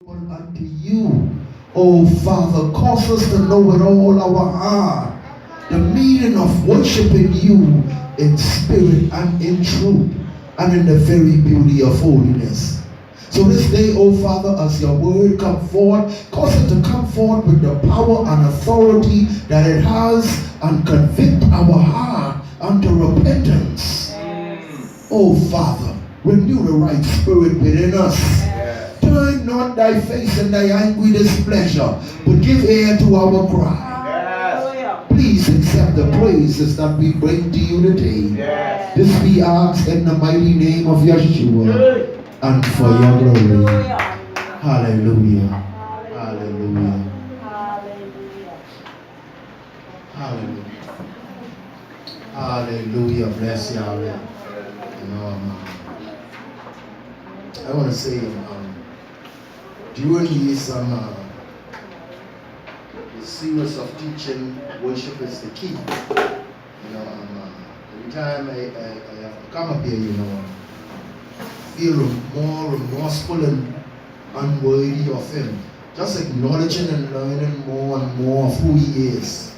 unto you, O Father, cause us to know with all our heart the meaning of worshiping you in spirit and in truth and in the very beauty of holiness. So this day, O Father, as your word come forth, cause it to come forth with the power and authority that it has, and convict our heart unto repentance. Yes. O Father, renew the right spirit within us. Yes. Turn not thy face in thy angry displeasure, but give ear to our cry. Yes. Please accept the praises that we bring to you today. Yes. This we ask in the mighty name of Yeshua. And for your glory. Hallelujah. Hallelujah. Hallelujah. Hallelujah. Bless Yahweh. I want to say, during this series of teaching, worship is the key. Every time I have to come up here, feel more remorseful and unworthy of him. Just acknowledging and learning more and more of who he is.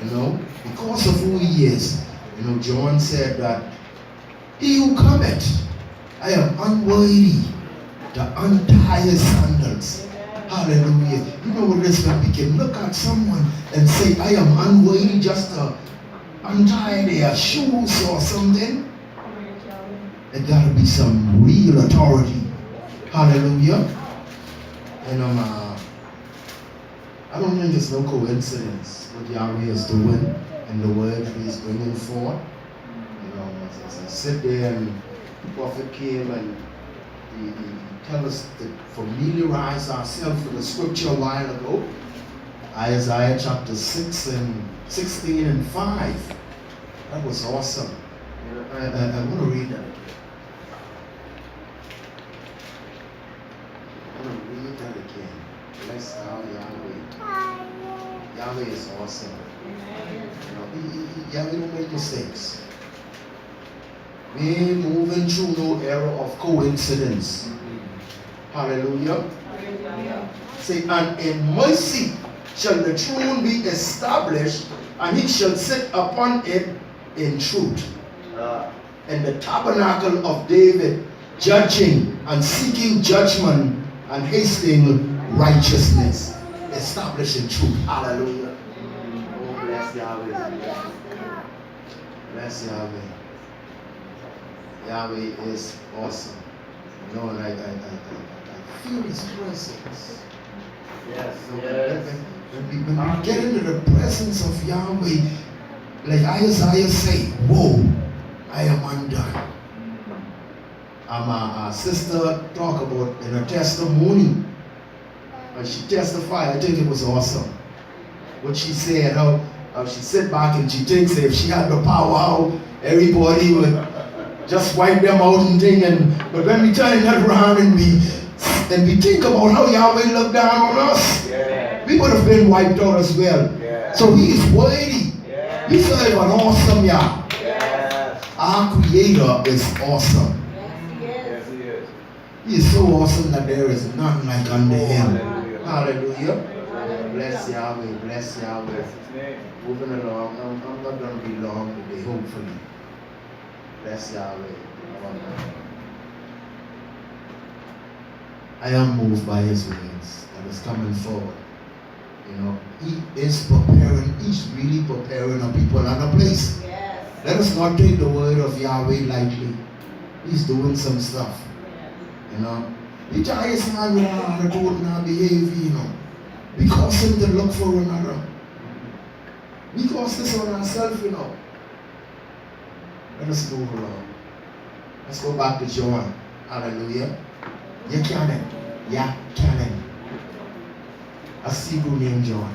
Because of who he is. John said that he who cometh, I am unworthy to untie his sandals. Hallelujah. You know what it is when we can look at someone and say, I am unworthy just to untie their shoes or something? It gotta be some real authority. Hallelujah. And I don't think it's no coincidence what Yahweh is doing and the word that he's bringing forth. As I sit there and the prophet came and he tell us to familiarize ourselves with the scripture a while ago. Isaiah chapter 6 and 16 and 5. That was awesome. I want to read that again. Read that again. Bless our Yahweh. Yahweh is awesome. Yahweh don't make mistakes. We ain't moving through no era of coincidence. Hallelujah. Say, and in mercy shall the throne be established, and he shall sit upon it in truth. And the tabernacle of David, judging and seeking judgment and hasting righteousness, establishing truth. Hallelujah. Oh, bless Yahweh. Bless Yahweh. Yahweh is awesome. And I feel his presence. Yes. When we get into the presence of Yahweh, like Isaiah say, whoa, I am undone. My sister talked about in her testimony. When she testified, I think it was awesome. What she said, how she sit back and she thinks if she had the power, how everybody would just wipe them out and thing. But when we turn that around and we think about how Yahweh looked down on us, we would have been wiped out as well. So he is worthy. We serve an awesome Yah. Our Creator is awesome. Yes, he is. He is so awesome that there is none like unto him. Hallelujah. Bless Yahweh. Bless Yahweh. Moving along. I'm not going to be long today, hopefully. Bless Yahweh. I am moved by his words that is coming forward. He is preparing, he's really preparing a people and a place. Yes. Let us not take the word of Yahweh lightly. He's doing some stuff. He try his hand with our attitude and our behavior, We cause him to look for another. We cause this on ourselves, Let us move along. Let's go back to John. Hallelujah. You can. Yeah, can. A Hebrew named John.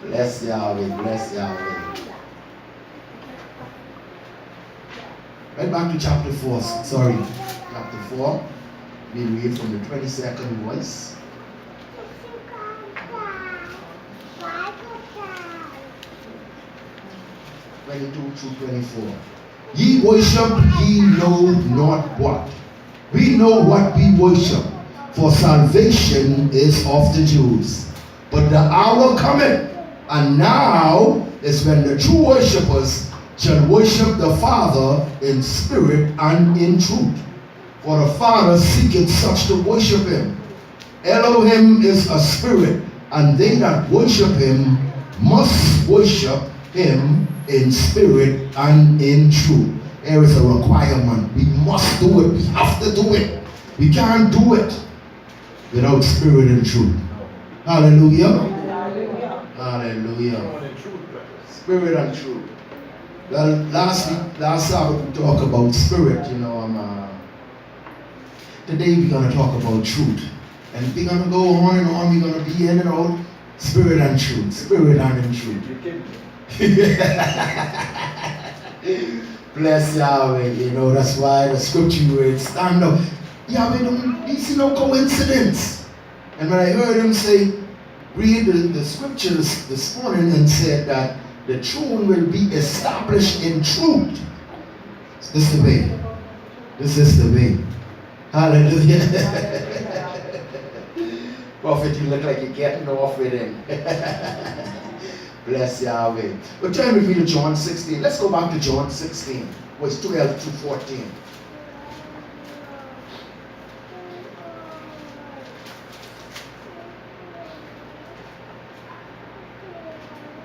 Bless Yahweh, bless Yahweh. Right back to chapter 4. Sorry. Chapter 4. We read from the 22nd voice. 22 through 24. Ye worship ye know not what. We know what we worship, for salvation is of the Jews. But the hour cometh, and now is when the true worshippers shall worship the Father in spirit and in truth. For the Father seeketh such to worship him. Elohim is a spirit, and they that worship him must worship him in spirit and in truth. There is a requirement. We must do it. We have to do it. We can't do it without spirit and truth. Hallelujah. Hallelujah. Spirit and truth. Well, last Sabbath we talked about spirit, today we're going to talk about truth. And we're going to go on and on. We're going to be in and out. Spirit and truth. Spirit and in truth. Bless Yahweh. That's why the scripture words stand up. Yahweh don't see no coincidence. And when I heard him read the scriptures this morning and said that the throne will be established in truth. This is the way. This is the way. Hallelujah. Prophet, you look like you're getting off with him. Bless Yahweh. But turn with me to John 16. Let's go back to John 16, verse 12 to 14.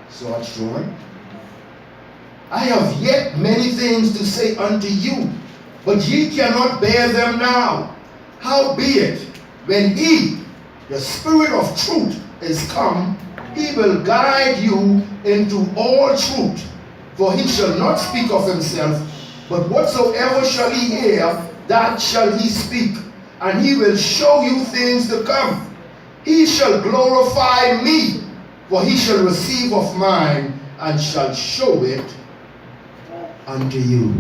So much John. I have yet many things to say unto you, but ye cannot bear them now. Howbeit, when he, the Spirit of truth, is come, he will guide you into all truth. For he shall not speak of himself, but whatsoever shall he hear, that shall he speak. And he will show you things to come. He shall glorify me, for he shall receive of mine, and shall show it unto you.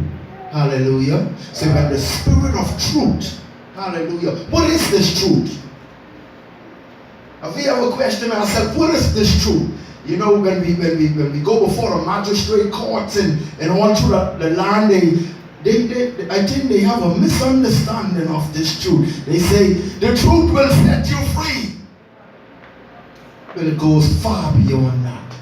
Hallelujah. So when the Spirit of truth, hallelujah. What is this truth? Have we ever questioned ourselves, what is this truth? When we go before the magistrate courts and all through the land, I think they have a misunderstanding of this truth. They say the truth will set you free. But it goes far beyond that.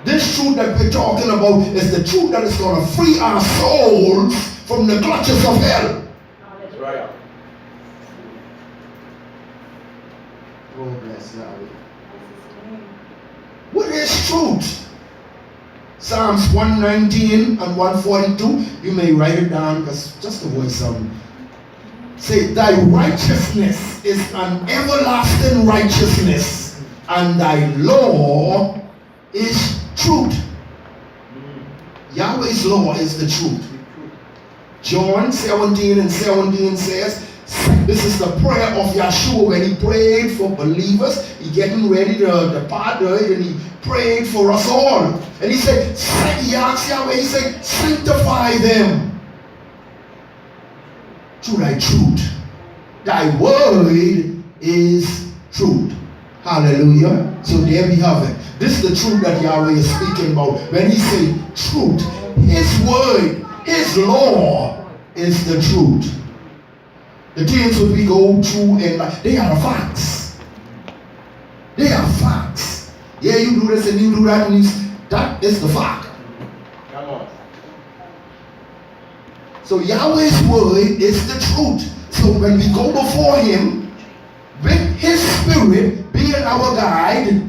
This truth that we're talking about is the truth that is going to free our souls from the clutches of hell. That's right. Oh, bless Yahweh. What is truth? Psalms 119 and 142. You may write it down because just to avoid some. Say, thy righteousness is an everlasting righteousness, and thy law is truth. Yahweh's law is the truth. John 17 and 17 says, this is the prayer of Yeshua when he prayed for believers. He getting ready to depart and he prayed for us all. And he said, he asked Yahweh, he said, sanctify them through thy truth. Thy word is truth. Hallelujah. So there we have it. This is the truth that Yahweh is speaking about. When he says truth, his word, his law is the truth. The things that we go through in life, they are facts. They are facts. Yeah, you do this and you do that, and that is the fact. Come on. So Yahweh's word is the truth. So when we go before him, with his spirit being our guide,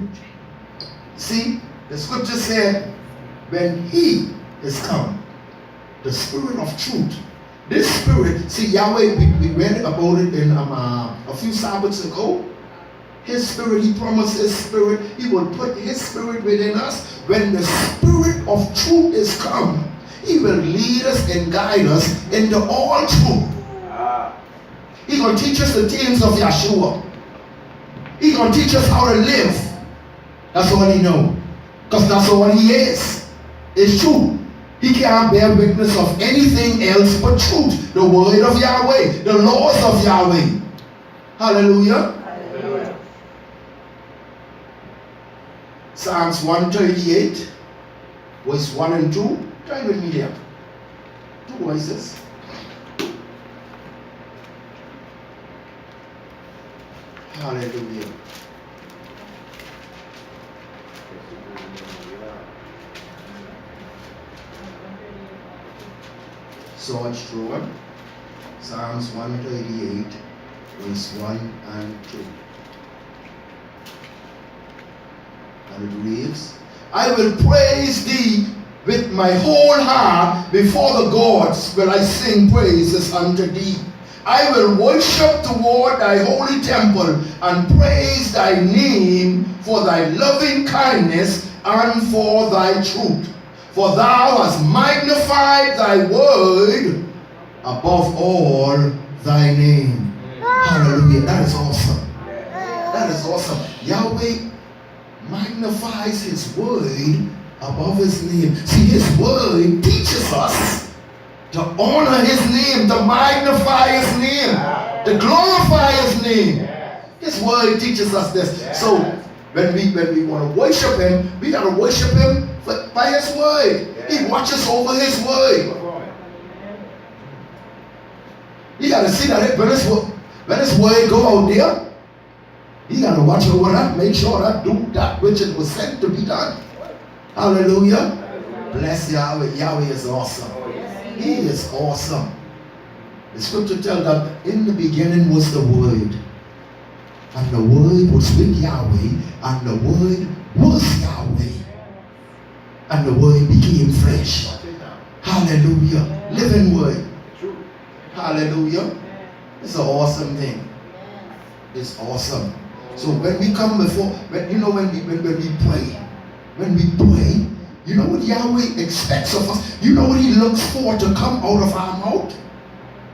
see, the scripture said, when he is come, the spirit of truth. This spirit, see, Yahweh, we read about it in a few Sabbaths ago. His spirit, he promised his spirit, he will put his spirit within us. When the spirit of truth is come, he will lead us and guide us into all truth. He's going to teach us the things of Yeshua. He's going to teach us how to live. That's all he knows. Because that's all he is. It's truth. He can't bear witness of anything else but truth. The word of Yahweh. The laws of Yahweh. Hallelujah. Hallelujah. Psalms 138, verse 1 and 2. Try with me there. Two voices. Hallelujah. Sword drawn. Psalms 138, verse 1 and 2. And it reads, I will praise thee with my whole heart, before the gods will I sing praises unto thee. I will worship toward thy holy temple and praise thy name for thy loving kindness and for thy truth. For thou hast magnified thy word above all thy name. Hallelujah. That is awesome. That is awesome. Yahweh magnifies his word above his name. See, his word teaches us to honor his name, to magnify his name, to glorify his name. His word teaches us this. So when we want to worship him, we got to worship him by his word. He watches over his word. You got to see that when his word go out there, you got to watch over that, make sure that do that which it was sent to be done. Hallelujah. Bless Yahweh. Yahweh is awesome. He is awesome. The scripture tells that in the beginning was the Word. And the Word was with Yahweh. And the Word was Yahweh. And the Word became flesh. Hallelujah. Living Word. Hallelujah. It's an awesome thing. It's awesome. So when we come before, when we pray, you know what Yahweh expects of us? You know what he looks for to come out of our mouth?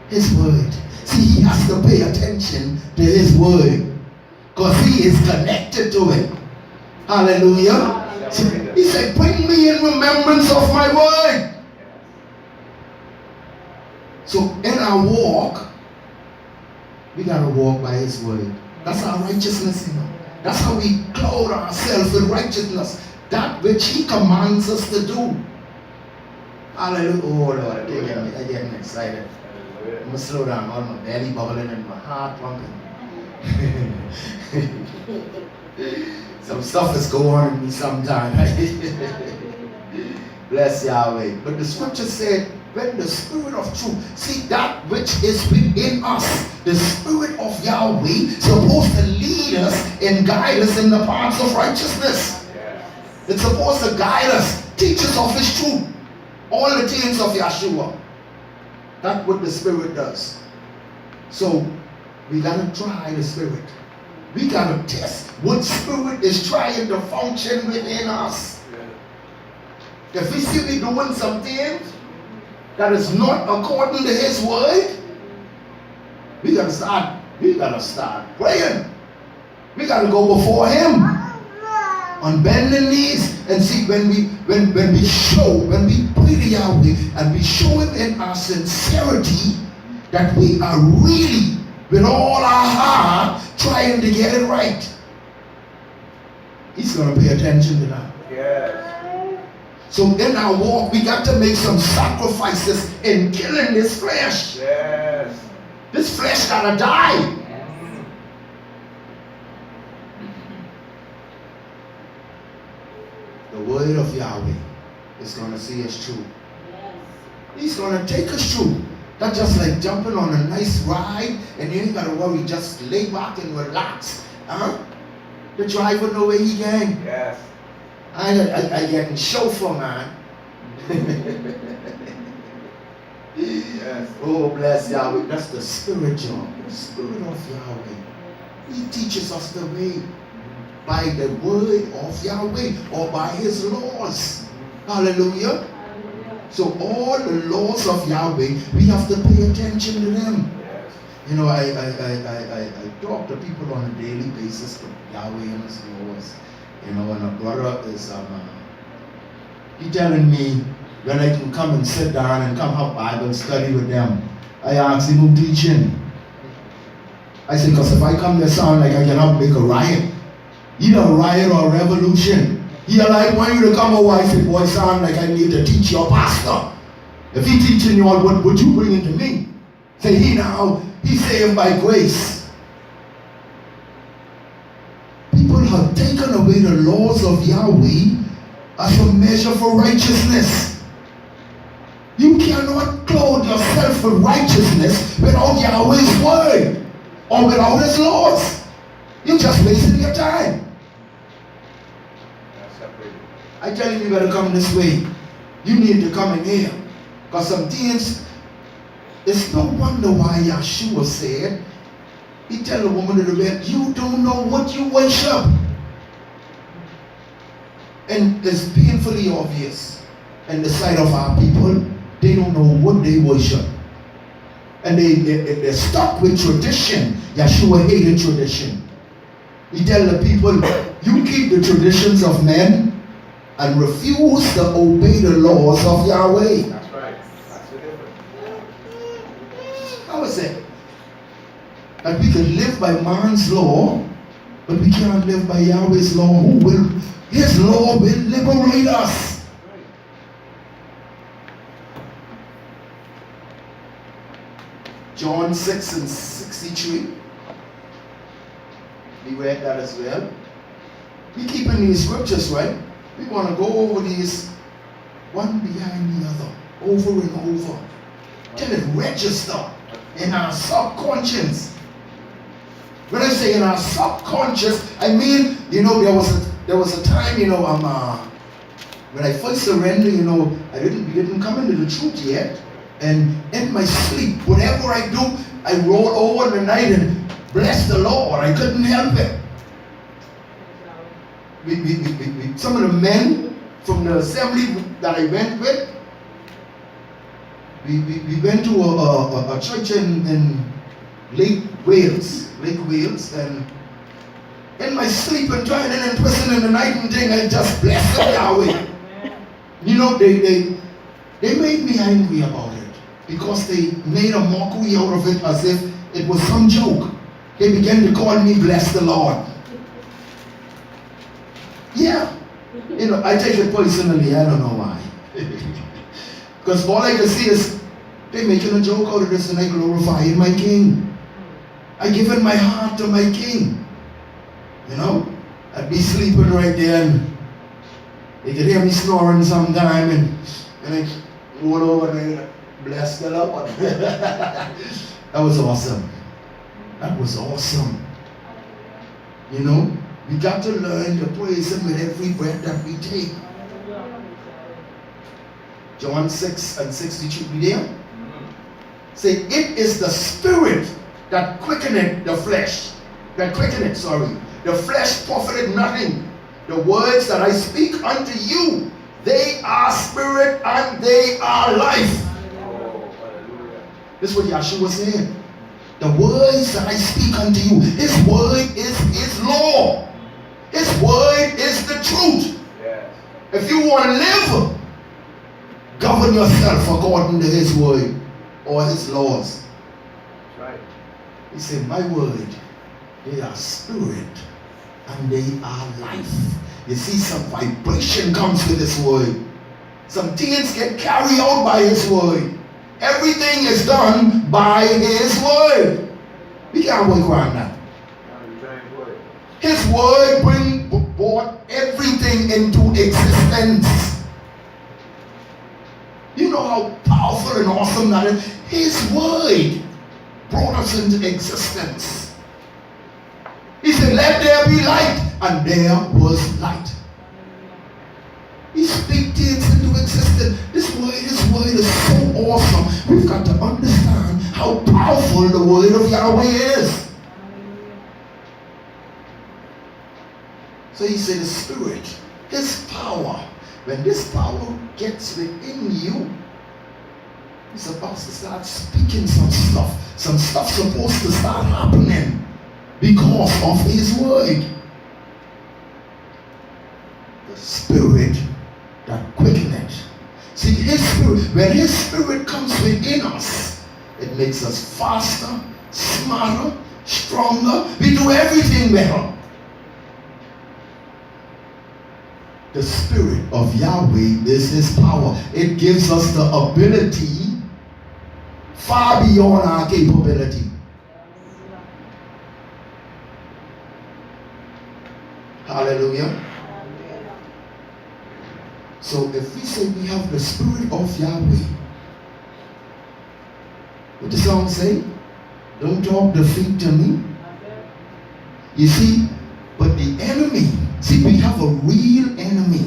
His word. See, he has to pay attention to his word because he is connected to it. Hallelujah. See, he said, bring me in remembrance of my word. So in our walk, we got to walk by his word. That's our righteousness, you know. That's how we clothe ourselves with righteousness. That which he commands us to do. Hallelujah. Oh Lord, I'm getting excited. I'm going to slow down. All my belly bubbling and my heart pumping. Some stuff is going on in me sometimes. Bless Yahweh. But the scripture said, when the Spirit of truth, see that which is within us, the Spirit of Yahweh is supposed to lead us and guide us in the paths of righteousness. It's supposed to guide us, teach us of his truth, all the things of Yeshua. That's what the Spirit does. So we got to try the Spirit. We got to test what Spirit is trying to function within us. If we see we doing some things that is not according to his word, we gotta start praying. We gotta go before him on bending knees and see when we pray to Yahweh and we show him in our sincerity that we are really with all our heart trying to get it right. He's gonna pay attention to that. Yes. So in our walk, we got to make some sacrifices in killing this flesh. Yes. This flesh gotta die. The word of Yahweh is gonna see us through. He's gonna take us through. That's just like jumping on a nice ride and you ain't gotta worry, just lay back and relax. The driver know where he going. Yes. I getting chauffeur, man. Yes. Oh, bless Yahweh. That's the Spirit job. The Spirit of Yahweh. He teaches us the way by the word of Yahweh or by his laws. Hallelujah. So all the laws of Yahweh, we have to pay attention to them. Yes. You know, I talk to people on a daily basis to Yahweh and his laws. You know, and a brother is he telling me when I can come and sit down and come have Bible study with them. I ask him who teaching. I say, because if I come there sound like I cannot make a riot. Either a riot or a revolution. He like want you to come over. I say, boy, sound like I need to teach your pastor. If he teaching you all, what would you bring into me? Say he saved by grace. have taken away the laws of Yahweh as a measure for righteousness. You cannot clothe yourself with righteousness without Yahweh's word or without his laws. You're just wasting your time. I tell you, you better come this way. You need to come in here. Because some things, it's no wonder why Yeshua said, he tell the woman in the bed, you don't know what you worship. And it's painfully obvious in the sight of our people, they don't know what they worship. And they're stuck with tradition. Yeshua hated tradition. He tell the people, you keep the traditions of men and refuse to obey the laws of Yahweh. That's right. That's the difference. How is it that we can live by man's law, but we can't live by Yahweh's law? His law will liberate us. John 6 and 63. We read that as well. We keep in these scriptures, right? We want to go over these one behind the other, over and over, till it register in our subconscious. When I say in our subconscious, I mean, there was a time, when I first surrendered, we didn't come into the truth yet, and in my sleep, whatever I do, I roll over in the night and bless the Lord. I couldn't help it. Some of the men from the assembly that I went with, we went to a church in Lake Wales, and in my sleep and turning and twisting in the night and thing, I just blessed Yahweh. They made me angry about it because they made a mockery out of it as if it was some joke. They began to call me bless the Lord. Yeah. I take it personally. I don't know why. Because all I can see is they're making a joke out of this, and I glorify my King. I give in my heart to my King. I'd be sleeping right there, and they could hear me snoring sometime, and I roll over and I bless the Lord. That was awesome. That was awesome. We got to learn to praise Him with every breath that we take. John 6 and 62, be there? Say, it is the Spirit that quickeneth the flesh. The flesh profited nothing. The words that I speak unto you, they are spirit and they are life. This is what Yeshua said. The words that I speak unto you, His word is His law. His word is the truth. Yes. If you want to live, govern yourself according to His word or His laws. That's right. He said, my word, they are spirit and they are life. You see, some vibration comes with His word. Some things get carried out by His word. Everything is done by His word. We can't work around that. His word brought everything into existence. You know how powerful and awesome that is? His word brought us into existence. He said, let there be light, and there was light. He speaks things into existence. His word is so awesome. We've got to understand how powerful the word of Yahweh is. So he said, the Spirit, His power, when this power gets within you, He's about to start speaking some stuff. Some stuff supposed to start happening because of His word. The Spirit that quickeneth. See, His Spirit, when His Spirit comes within us, it makes us faster, smarter, stronger. We do everything better. The Spirit of Yahweh is His power. It gives us the ability far beyond our capability. Hallelujah. So if we say we have the Spirit of Yahweh, what the song say? Don't talk defeat to me. You see, but the enemy, see, we have a real enemy.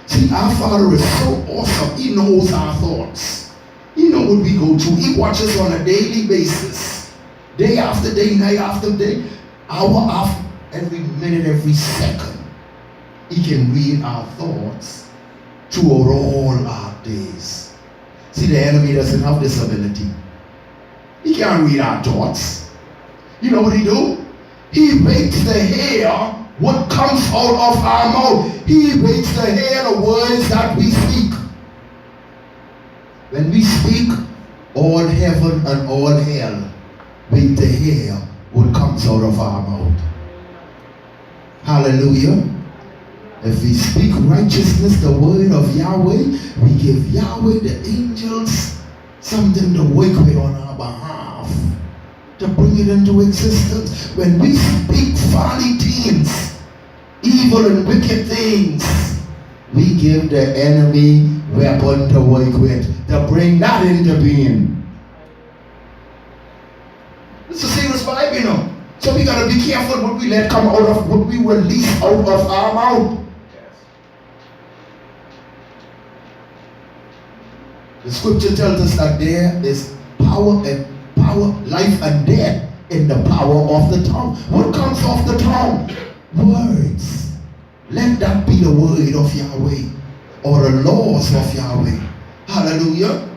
See, our Father is so awesome. He knows our thoughts. He knows what we go through. He watches on a daily basis. Day after day, night after day, hour after, every minute, every second. He can read our thoughts throughout all our days. See, the enemy doesn't have this ability. He can't read our thoughts. You know what he do? He waits to hear what comes out of our mouth. He waits to hear the words that we speak. When we speak, all heaven and all hell wait to hear what comes out of our mouth. Hallelujah. If we speak righteousness, the word of Yahweh, we give Yahweh, the angels, something to work with on our behalf, to bring it into existence. When we speak folly things, evil and wicked things, we give the enemy weapon to work with, to bring that into being. It's a serious vibe, you know. So we gotta be careful what we let come out of, what we release out of our mouth. The scripture tells us that there is power, life and death in the power of the tongue. What comes off the tongue? Words. Let that be the word of Yahweh or the laws of Yahweh. Hallelujah.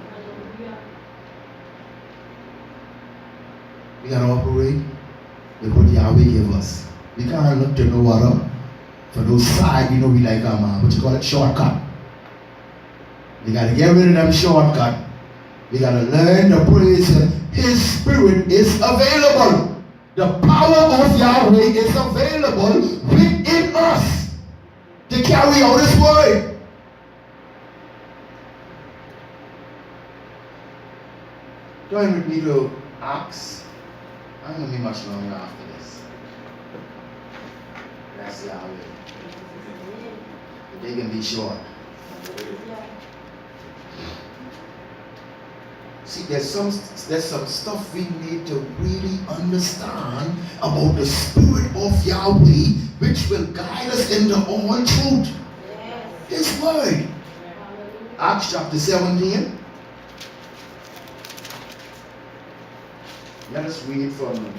We gotta operate with what Yahweh give us. We can't look to no other. For those side, you know, we like what you call it, shortcut. We got to get rid of them shortcut. We got to learn to praise Him. His Spirit is available. The power of Yahweh is available within us to carry out His word. Join with me to Acts. I'm going to be much longer after this. That's Yahweh. They can be short. See, there's some stuff we need to really understand about the Spirit of Yahweh, which will guide us into all truth. His word. Acts chapter 17. Let us read from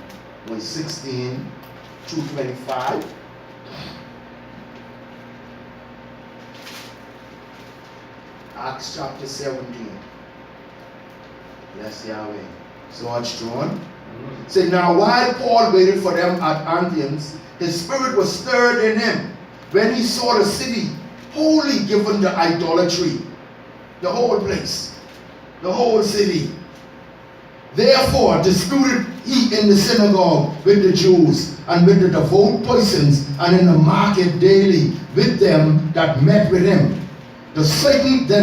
verse 16 to 25. Acts chapter 17. Bless Yahweh. Sword drawn. Say, now while Paul waited for them at Antioch, his spirit was stirred in him when he saw the city wholly given to idolatry. The whole place. The whole city. Therefore disputed he in the synagogue with the Jews and with the devout persons, and in the market daily with them that met with him. Then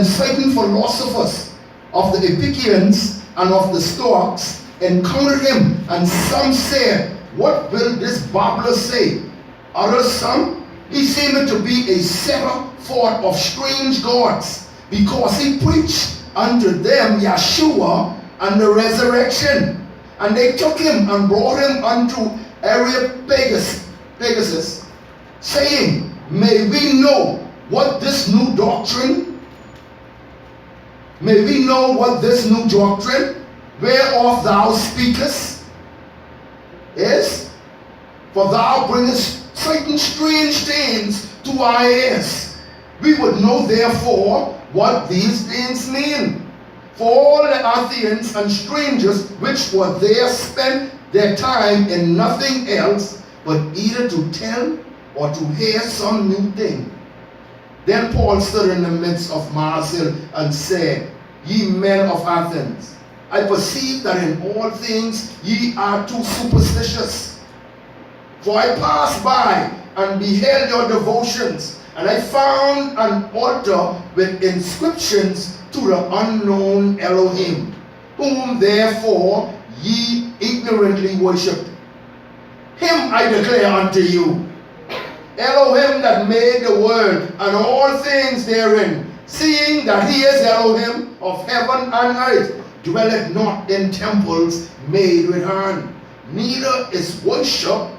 certain philosophers of the Epicureans and of the Stoics encountered him, and some said, what will this babbler say? Others some, he seemed to be a setter forth of strange gods, because he preached unto them Yeshua and the resurrection. And they took him and brought him unto Areopagus, saying, may we know what this new doctrine, whereof thou speakest is? For thou bringest certain strange things to our ears. We would know therefore what these things mean. For all the Athenians and strangers which were there spent their time in nothing else but either to tell or to hear some new thing. Then Paul stood in the midst of Marseille and said, ye men of Athens, I perceive that in all things ye are too superstitious. For I passed by and beheld your devotions, and I found an altar with inscriptions to the unknown Elohim, whom therefore ye ignorantly worshipped. Him I declare unto you, Elohim that made the world and all things therein, seeing that he is Elohim of heaven and earth, dwelleth not in temples made with hand, neither is worship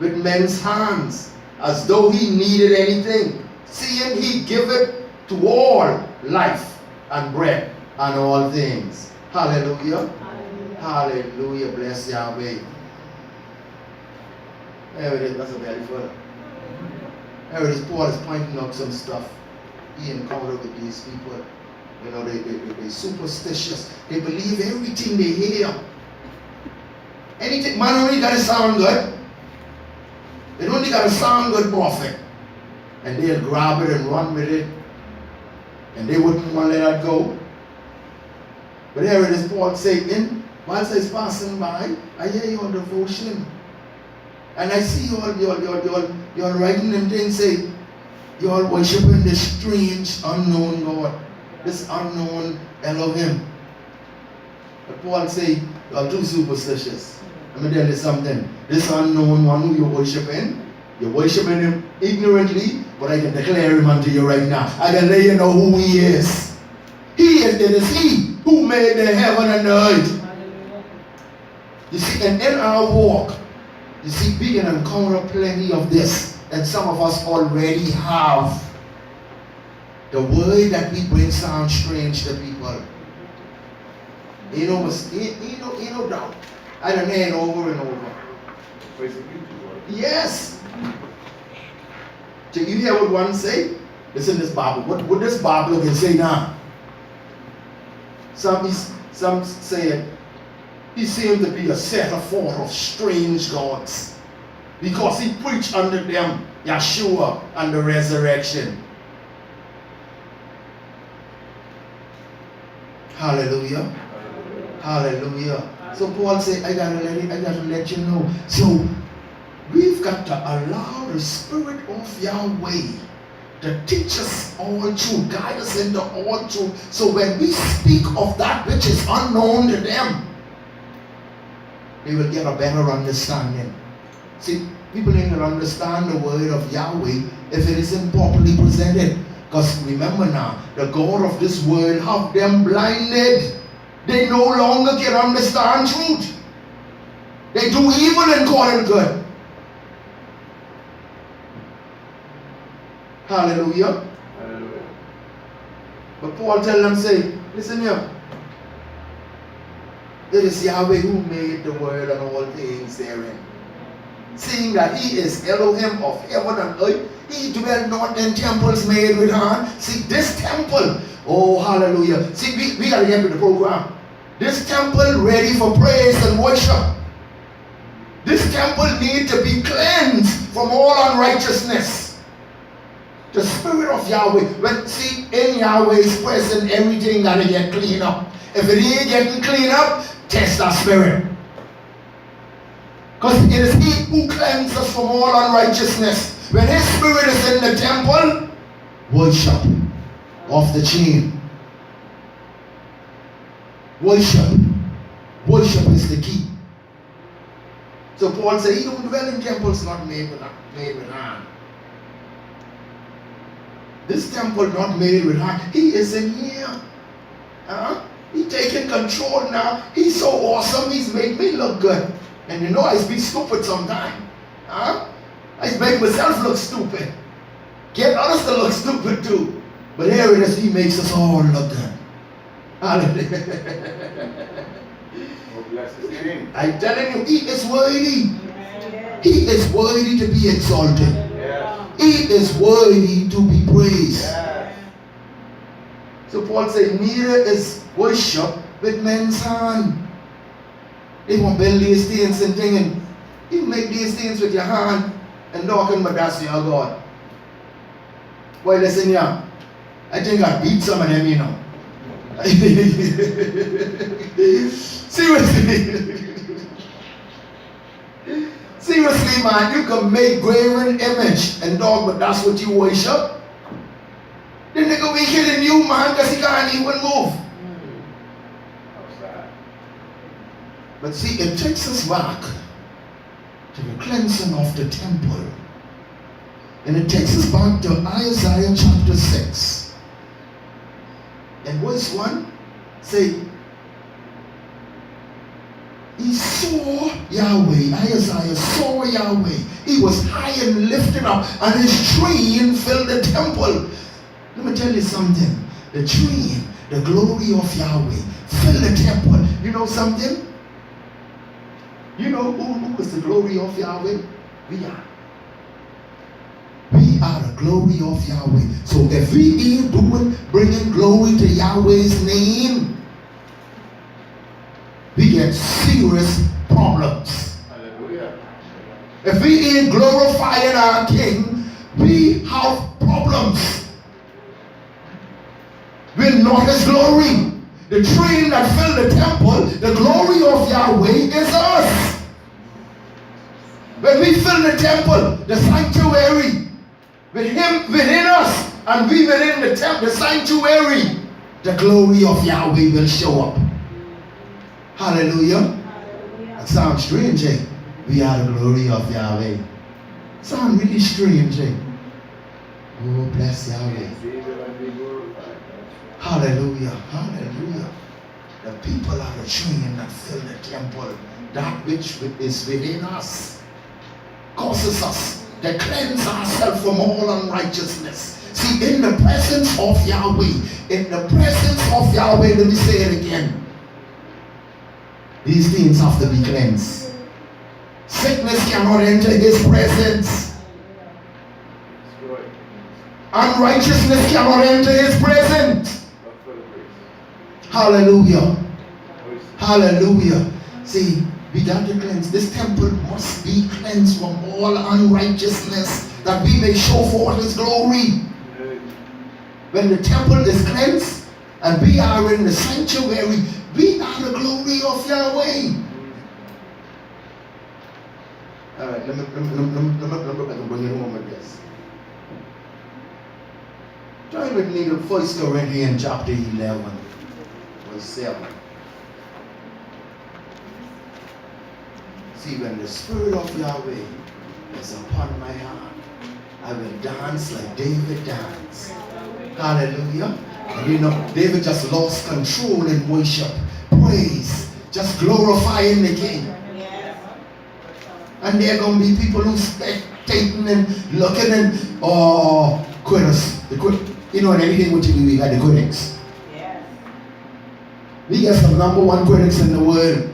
with men's hands, as though he needed anything, seeing he giveth to all life and breath and all things. Hallelujah. Hallelujah. Bless Yahweh. There it is. That's a very further. There it is. Paul is pointing out some stuff he encountered with these people. You know, they're superstitious. They believe everything they hear. Anything, man, only got to sound good. They only got to sound good, prophet. And they'll grab it and run with it. And they wouldn't want to let that go. But here it is, Paul saying, whilst I was passing by, I hear your devotion. And I see you're writing and things say, you're worshiping this strange, unknown God. This unknown Elohim. But Paul say, you're too superstitious. Let me tell you something. This unknown one who you're worshiping him ignorantly, but I can declare him unto you right now. I can let you know who he is. It is he who made the heaven and the earth. You see, and in our walk, you see, we can encounter plenty of this, and some of us already have. The word that we bring sounds strange to people. You know doubt. I don't hear it over and over. Yes. Did you hear what one say? Listen to this Bible. What this Bible can say now? Some say it. He seemed to be a setter forth of strange gods, because he preached unto them Yeshua and the resurrection. Hallelujah. Hallelujah. So Paul said, I gotta let you know. So we've got to allow the Spirit of Yahweh to teach us all truth, guide us into all truth. So when we speak of that which is unknown to them, they will get a better understanding. See, people ain't gonna understand the word of Yahweh if it isn't properly presented. Because remember now, the God of this world have them blinded. They no longer can understand truth. They do evil and call it good. Hallelujah. Hallelujah. But Paul tell them, say, listen here. It is Yahweh who made the world and all things therein. Seeing that he is Elohim of heaven and earth, he dwell not in temples made with hand. See, this temple, oh hallelujah. See, we got to get with the program. This temple ready for praise and worship. This temple need to be cleansed from all unrighteousness. The Spirit of Yahweh, in Yahweh's presence, everything got to get cleaned up. If it ain't getting cleaned up, test our spirit. Because it is he who cleanses us from all unrighteousness. When his Spirit is in the temple, worship off the chain. Worship. Worship is the key. So Paul said, he don't dwell in temples not made with hand. This temple not made with hand. He is in here. He's taking control now. He's so awesome. He's made me look good. And you know I be stupid sometimes. I make myself look stupid. Get others to look stupid too. But here it is, he makes us all look good. Hallelujah. Oh, bless his name. I'm telling you, he is worthy. He is worthy to be exalted. Yes. He is worthy to be praised. Yes. So Paul said, neither is worship with men's hand. They want to build these things and things, and you make these things with your hand and talking, but that's your God. Boy, listen here. I think I beat some of them, you know. Seriously, man, you can make graven image and dog, but that's what you worship. The nigga be killing you, man, because he can't even move. But see, it takes us back to the cleansing of the temple. And it takes us back to Isaiah chapter 6. And verse 1 say, he saw Yahweh. Isaiah saw Yahweh. He was high and lifted up, and his train filled the temple. Let me tell you something. The train, the glory of Yahweh, filled the temple. You know something? You know who is the glory of Yahweh? We are. We are the glory of Yahweh. So if we ain't bringing glory to Yahweh's name, we get serious problems. Hallelujah. If we ain't glorifying our King, we have problems. We're not his glory. The train that filled the temple, the glory of Yahweh is us. When we fill the temple, the sanctuary, with him within us, and we within the temple, the sanctuary, the glory of Yahweh will show up. Hallelujah. That sounds strange, eh? We are the glory of Yahweh. Sound really strange, eh? Oh, bless Yahweh. Hallelujah. Hallelujah. The people are the train that fill the temple. That which is within us causes us to cleanse ourselves from all unrighteousness. See, in the presence of Yahweh, let me say it again. These things have to be cleansed. Sickness cannot enter his presence. Unrighteousness cannot enter his presence. Hallelujah. Hallelujah. See, we got to cleanse. This temple must be cleansed from all unrighteousness, that we may show forth his glory. When the temple is cleansed and we are in the sanctuary, we are the glory of Yahweh. All right, let me bring it home with this. Join with me to 1 Corinthians chapter 11, verse 7. See, when the Spirit of Yahweh is upon my heart, I will dance like David danced. Hallelujah. And you know, David just lost control in worship, praise, just glorifying the King. And there are going to be people who spectating and looking and, quitters. You know, in anything what you do, we got the critics. We get some number one critics in the world.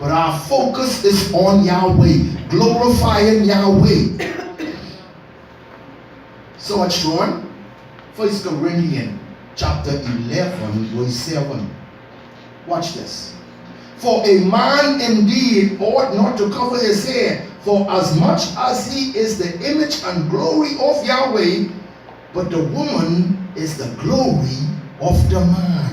But our focus is on Yahweh, glorifying Yahweh. So much drawn. 1 Corinthians chapter 11, verse 7. Watch this. For a man indeed ought not to cover his hair, for as much as he is the image and glory of Yahweh, but the woman is the glory of the man.